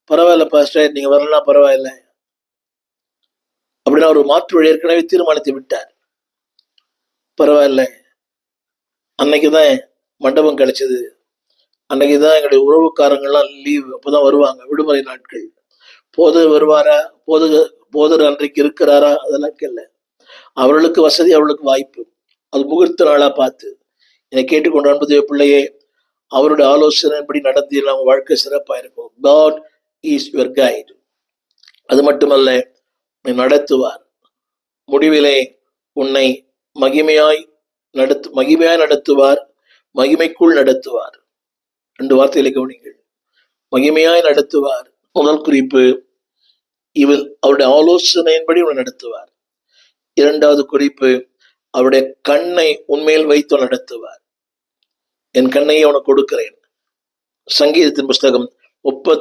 பரவாயில்ல பாஸ்டர், நீங்க வரலாம் பரவாயில்ல அப்படின்னு ஒரு மாற்று வழி ஏற்கனவே தீர்மானித்து விட்டார். பரவாயில்ல, அன்னைக்குதான் மண்டபம் கிடைச்சது, அன்னைக்குதான் எங்களுடைய உறவுக்காரங்கள்லாம் லீவ், அப்பதான் வருவாங்க, விடுமுறை நாட்கள். போதர் வருவாரா, போதர் அன்றைக்கு இருக்கிறாரா, அதெல்லாம் கேள்ல. அவர்களுக்கு வசதி, அவர்களுக்கு வாய்ப்பு, அது முகூர்த்த நாளா பார்த்து என்னை கேட்டுக்கொண்டு அன்புடைய பிள்ளையே, அவருடைய ஆலோசனைப்படி நடந்தீர்கள், அவங்க வாழ்க்கை சிறப்பா இருக்கும். God is your guide. அது மட்டுமல்ல, நடத்துவார். முடிவிலே உன்னை மகிமையாய் நடத்துவார், மகிமைக்குள் நடத்துவார். 2 வார்த்தைகளை கவனிங்கள். மகிமையாய் நடத்துவார். முதல் குறிப்பு, அவருடைய ஆலோசனையின்படி உன்னை நடத்துவார். 2வது குறிப்பு, அவருடைய கண்ணை உண்மையில் வைத்து நடத்துவார். என் கண்ணையை உனக்கு கொடுக்கிறேன். சங்கீதத்தின் புஸ்தகம் 32